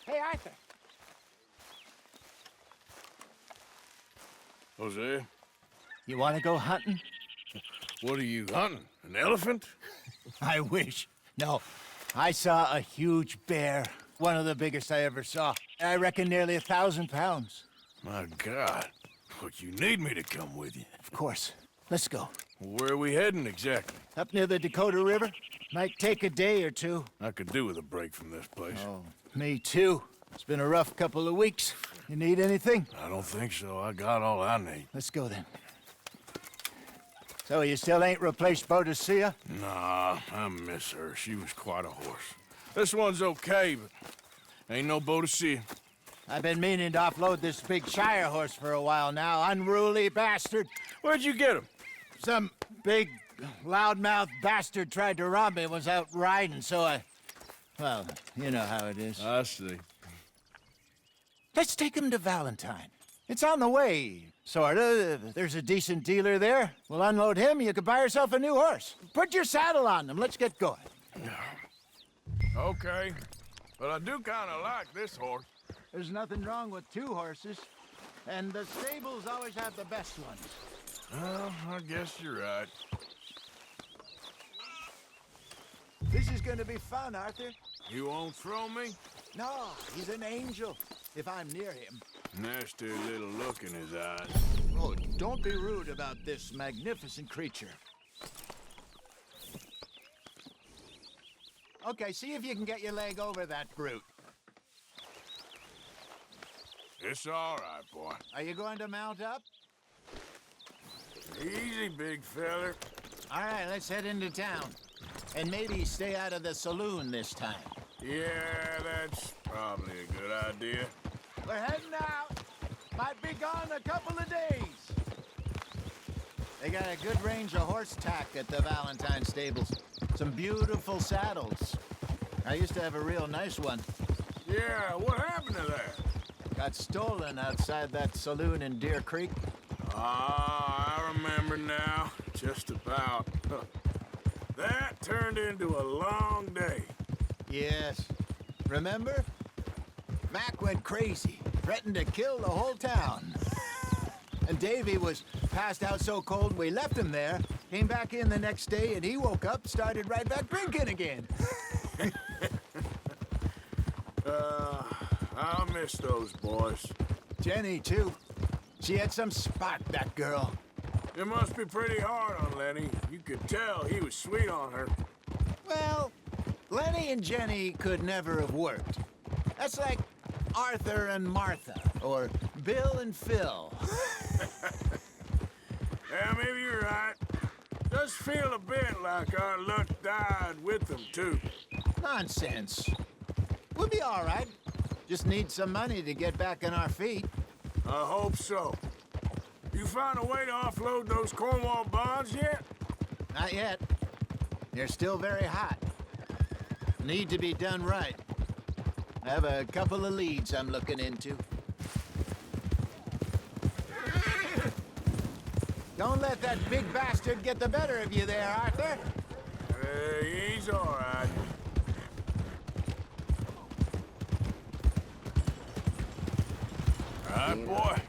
Hey, Arthur. Jose, You want to go hunting? what are you hunting? An elephant? I wish. No. I saw a huge bear. One of the biggest I ever saw. I reckon nearly 1,000 pounds. My God. But you need me to come with you. Of course. Let's go. Where are we heading exactly? Up near the Dakota River. Might take a day or two. I could do with a break from this place. Oh, me too. It's been a rough couple of weeks. You need anything? I don't think so. I got all I need. Let's go then. So you still ain't replaced Boadicea? Nah, I miss her. She was quite a horse. This one's okay, but ain't no Boadicea. I've been meaning to offload this big Shire horse for a while now. Unruly bastard. Where'd you get him? Some big, loudmouth bastard tried to rob me and was out riding, so I... Well, you know how it is. I see. Let's take him to Valentine. It's on the way, sorta. There's a decent dealer there. We'll unload him, you could buy yourself a new horse. Put your saddle on him, let's get going. Okay, but I do kind of like this horse. There's nothing wrong with two horses, and the stables always have the best ones. Well, I guess you're right. This is gonna be fun, Arthur. You won't throw me? No, he's an angel, if I'm near him. Nasty little look in his eyes. Oh, don't be rude about this magnificent creature. Okay, see if you can get your leg over that brute. It's all right, boy. Are you going to mount up? Easy, big feller. All right, let's head into town. And maybe stay out of the saloon this time. Yeah, that's probably a good idea. We're heading out. Might be gone a couple of days. They got a good range of horse tack at the Valentine stables. Some beautiful saddles. I used to have a real nice one. Yeah, what happened to that? Got stolen outside that saloon in Deer Creek. Ah, I remember now. Just about. That turned into a long day. Yes. Remember? Mac went crazy, threatened to kill the whole town. And Davy was passed out so cold we left him there, came back in the next day, and he woke up, started right back drinking again. I'll miss those boys. Jenny, too. She had some spot, that girl. It must be pretty hard on Lenny. You could tell he was sweet on her. Well, Lenny and Jenny could never have worked. That's like Arthur and Martha, or Bill and Phil. Yeah, maybe you're right. Does feel a bit like our luck died with them, too. Nonsense. We'll be all right. Just need some money to get back on our feet. I hope so. You found a way to offload those Cornwall bonds yet? Not yet. They're still very hot. Need to be done right. I have a couple of leads I'm looking into. Don't let that big bastard get the better of you there, Arthur. He's all right. All right, boy.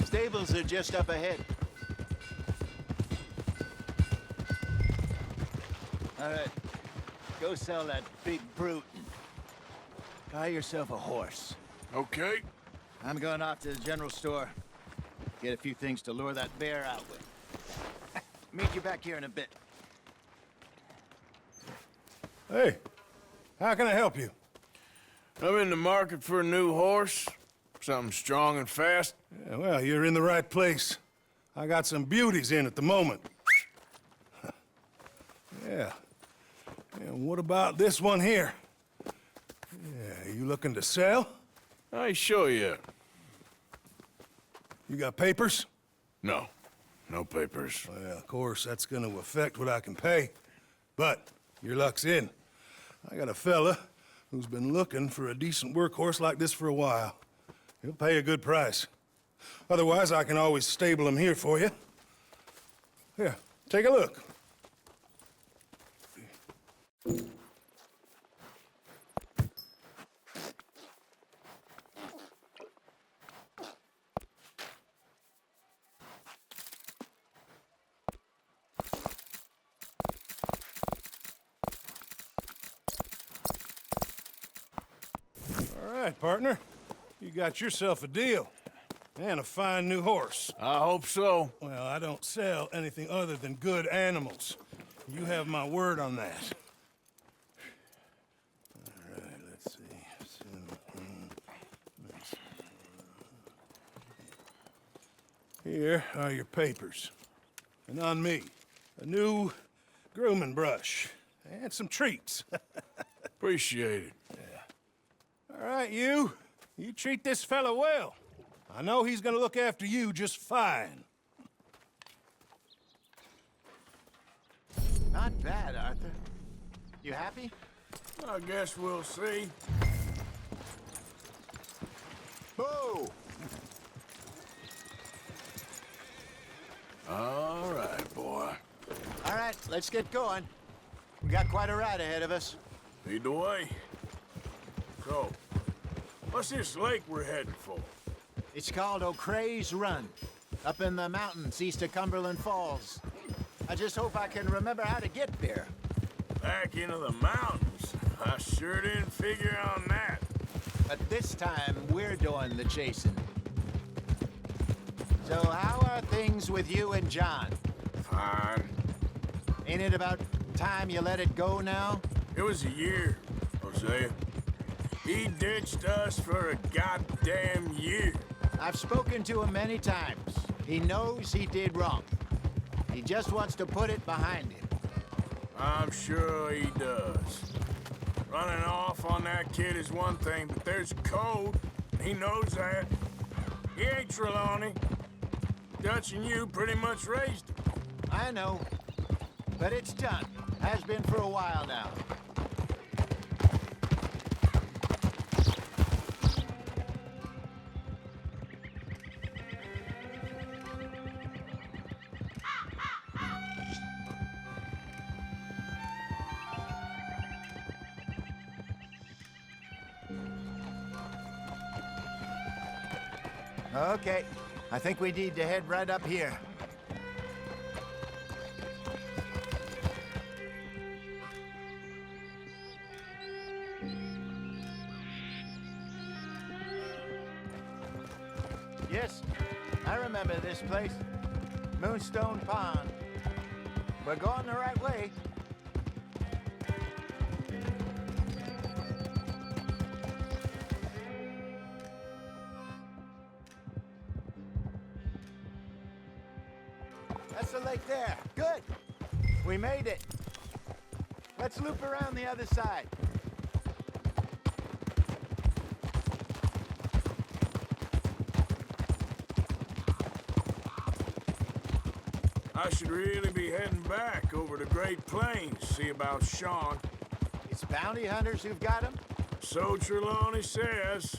Stables are just up ahead. All right, go sell that big brute and buy yourself a horse. Okay. I'm going off to the general store. Get a few things to lure that bear out with. Meet you back here in a bit. Hey, how can I help you? I'm in the market for a new horse. Something strong and fast. Yeah, well, you're in the right place. I got some beauties in at the moment. Yeah. And what about this one here? Yeah, you looking to sell? I ain't sure yet. You got papers? No. No papers. Well, of course, that's gonna affect what I can pay. But your luck's in. I got a fella who's been looking for a decent workhorse like this for a while. He'll pay a good price. Otherwise, I can always stable him here for you. Here, take a look. right, partner. You got yourself a deal. And a fine new horse. I hope so. Well, I don't sell anything other than good animals. You have my word on that. All right, let's see. Here are your papers. And on me, a new grooming brush and some treats. Appreciate it. All right, you treat this fella well. I know he's gonna look after you just fine. Not bad, Arthur. You happy? I guess we'll see. Whoa! All right, boy. All right, let's get going. We got quite a ride ahead of us. Lead the way. So, what's this lake we're heading for? It's called O'Creagh's Run, up in the mountains east of Cumberland Falls. I just hope I can remember how to get there. Back into the mountains? I sure didn't figure on that. But this time, we're doing the chasing. So how are things with you and John? Fine. Ain't it about time you let it go now? It was a year, Hosea. He ditched us for a goddamn year. I've spoken to him many times. He knows he did wrong. He just wants to put it behind him. I'm sure he does. Running off on that kid is one thing, but there's a code. He knows that. He ain't Trelawney. Dutch and you pretty much raised him. I know. But it's done. Has been for a while now. Okay, I think we need to head right up here. Yes, I remember this place. Moonstone Pond. We're going the right way. That's the lake there. Good. We made it. Let's loop around the other side. I should really be heading back over the Great Plains, see about Sean. It's bounty hunters who've got him? So Trelawney says.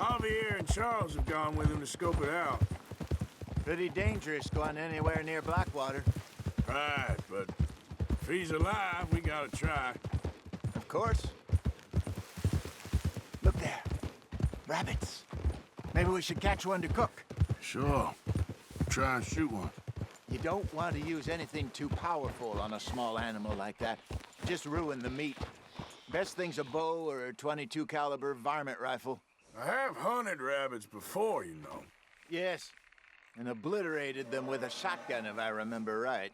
Javier and Charles have gone with him to scope it out. Pretty dangerous going anywhere near Blackwater. Right, but if he's alive, we gotta try. Of course. Look there. Rabbits. Maybe we should catch one to cook. Sure. Try and shoot one. You don't want to use anything too powerful on a small animal like that. Just ruin the meat. Best thing's a bow or a .22 caliber varmint rifle. I have hunted rabbits before, you know. Yes, and obliterated them with a shotgun if I remember right.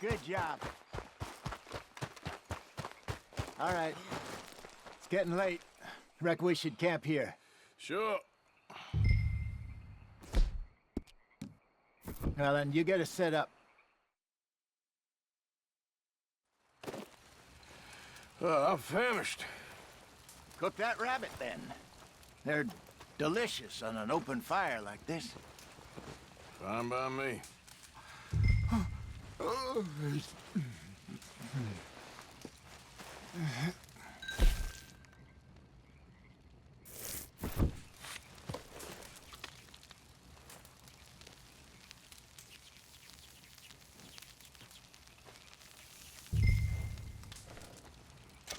Good job. All right. It's getting late. Reckon we should camp here. Sure. Well, then, you get us set up. I'm famished. Cook that rabbit, then. They're delicious on an open fire like this. Fine by me.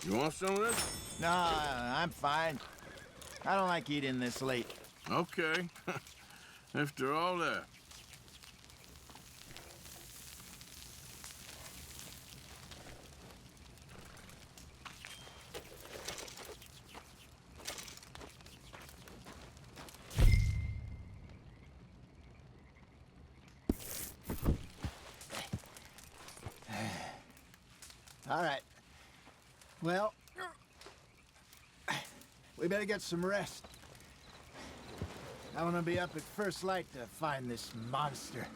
You want some of this? No, I'm fine. I don't like eating this late. Okay. After all that. All right. Well, we better get some rest. I want to be up at first light to find this monster.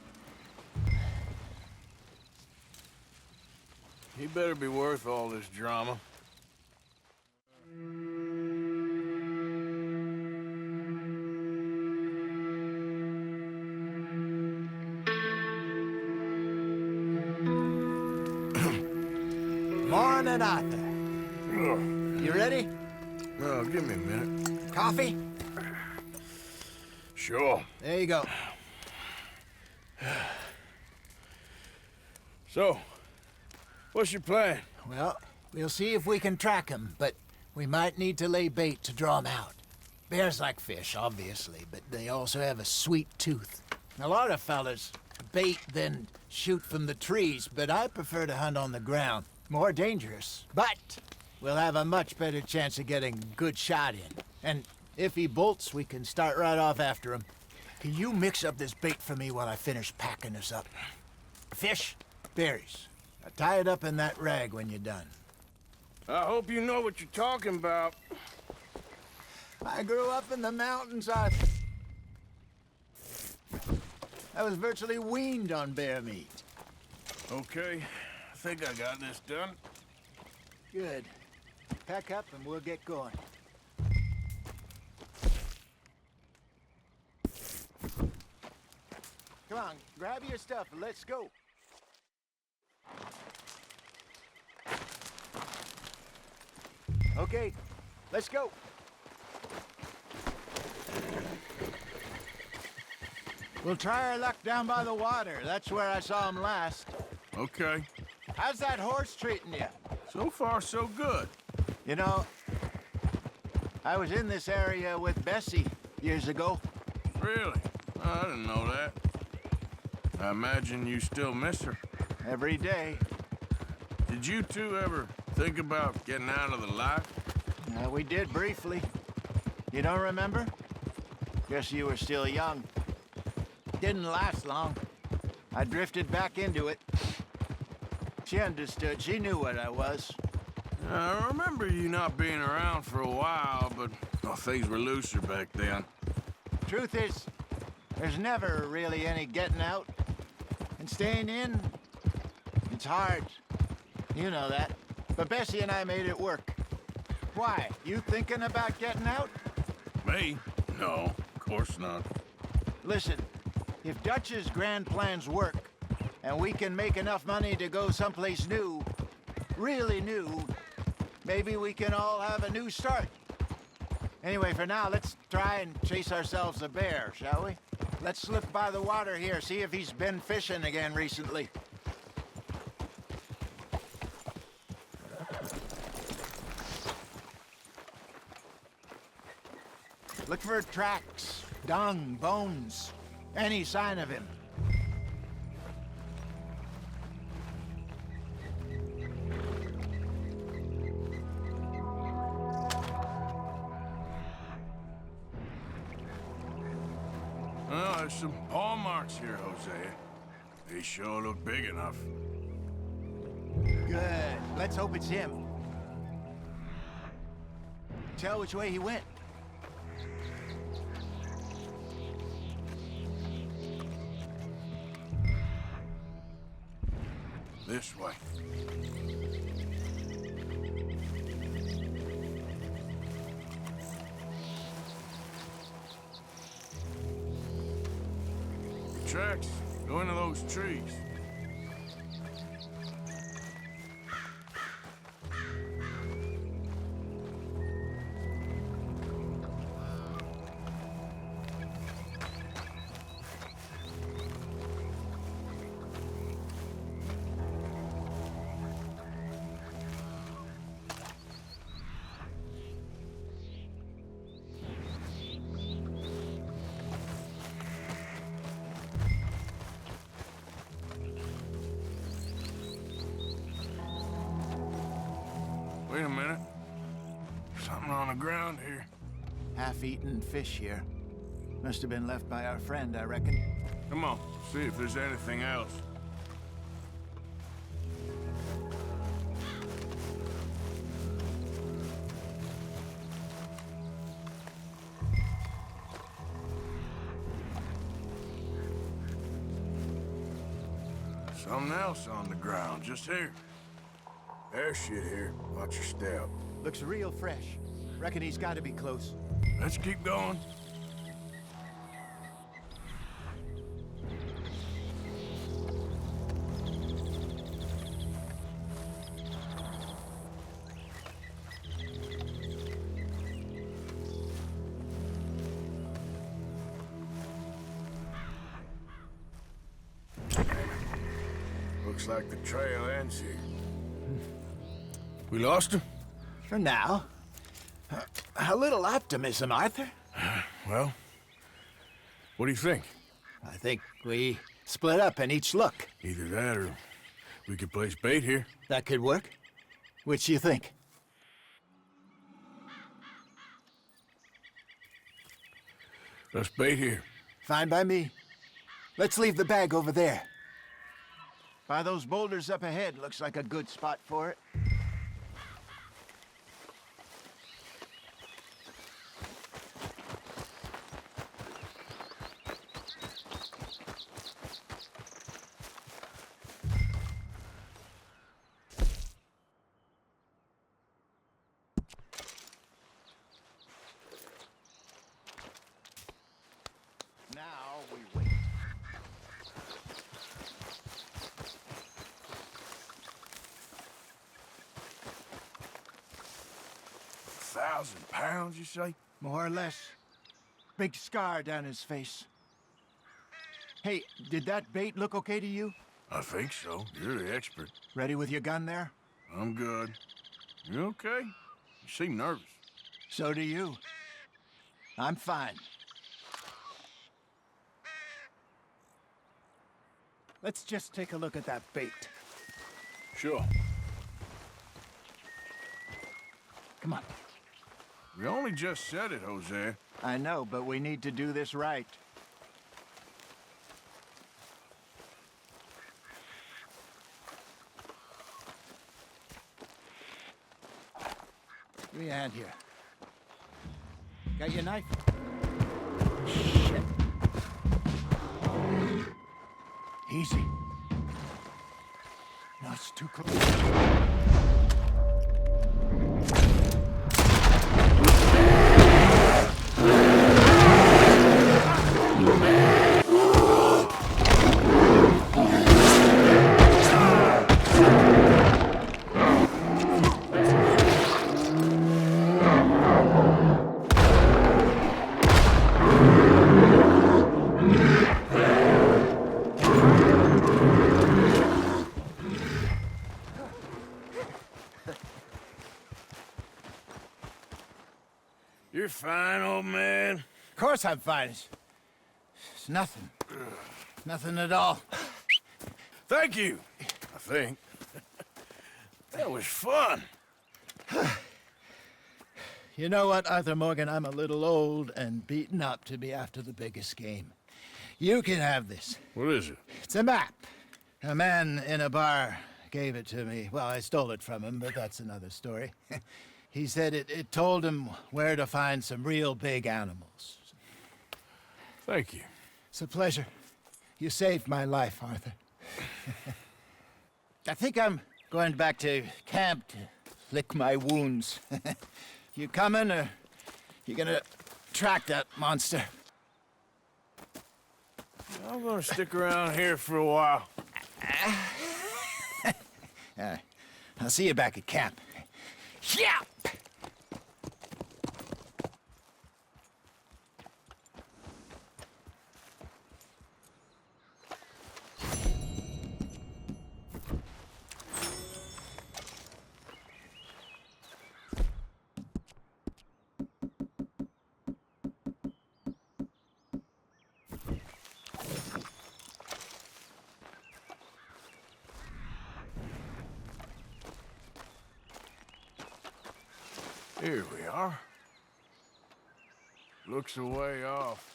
He better be worth all this drama. Morning, Arthur. You ready? Oh, give me a minute. Coffee? Sure. There you go. So, what's your plan? Well, we'll see if we can track him, but we might need to lay bait to draw him out. Bears like fish, obviously, but they also have a sweet tooth. A lot of fellas bait, then shoot from the trees, but I prefer to hunt on the ground. More dangerous, but we'll have a much better chance of getting a good shot in. And if he bolts, we can start right off after him. Can you mix up this bait for me while I finish packing this up? Fish, berries. Now tie it up in that rag when you're done. I hope you know what you're talking about. I grew up in the mountains. I was virtually weaned on bear meat. Okay, I think I got this done. Good. Pack up and we'll get going. Come on, grab your stuff and let's go. Okay, let's go. We'll try our luck down by the water. That's where I saw him last. Okay. How's that horse treating you? So far, so good. You know, I was in this area with Bessie years ago. Really? I didn't know that. I imagine you still miss her. Every day. Did you two ever think about getting out of the life? We did briefly. You don't remember? Guess you were still young. Didn't last long. I drifted back into it. She understood. She knew what I was. I remember you not being around for a while, but things were looser back then. Truth is, there's never really any getting out. And staying in, it's hard. You know that. But Bessie and I made it work. Why? You thinking about getting out? Me? No, of course not. Listen, if Dutch's grand plans work, and we can make enough money to go someplace new, really new, maybe we can all have a new start. Anyway, for now, let's try and chase ourselves a bear, shall we? Let's slip by the water here, see if he's been fishing again recently. Look for tracks, dung, bones, any sign of him. Well, there's some paw marks here, Hosea. They sure look big enough. Good. Let's hope it's him. Tell which way he went. This way. The tracks go into those trees. Wait a minute. Something on the ground here. Half-eaten fish here. Must have been left by our friend, I reckon. Come on, see if there's anything else. Something else on the ground, just here. There's shit here. Watch your step. Looks real fresh. Reckon he's got to be close. Let's keep going. Looks like the trail ends here. We lost him? For now. A little optimism, Arthur. Well, what do you think? I think we split up and each look. Either that or we could place bait here. That could work. Which do you think? Let's bait here. Fine by me. Let's leave the bag over there. By those boulders up ahead, looks like a good spot for it. Now we wait. £1,000, you say? More or less. Big scar down his face. Hey, did that bait look okay to you? I think so. You're the expert. Ready with your gun there? I'm good. You okay? You seem nervous. So do you. I'm fine. Let's just take a look at that bait. Sure. Come on. We only just said it, Jose. I know, but we need to do this right. Give me a hand here. Got your knife? Shit. Easy. No, it's too close. You're fine, old man. Of course I'm fine. It's nothing. Nothing at all. Thank you, I think. That was fun. You know what, Arthur Morgan? I'm a little old and beaten up to be after the biggest game. You can have this. What is it? It's a map. A man in a bar gave it to me. Well, I stole it from him, but that's another story. He said it told him where to find some real big animals. Thank you. It's a pleasure. You saved my life, Arthur. I think I'm going back to camp to lick my wounds. You coming, or you gonna track that monster? I'm gonna stick around here for a while. All right. I'll see you back at camp. Yeah! Here we are. Looks a way off.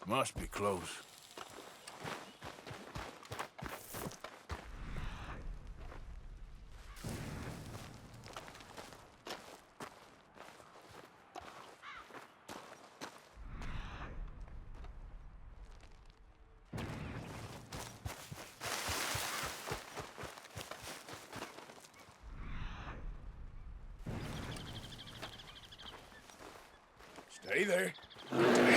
Must be close. Stay there. Stay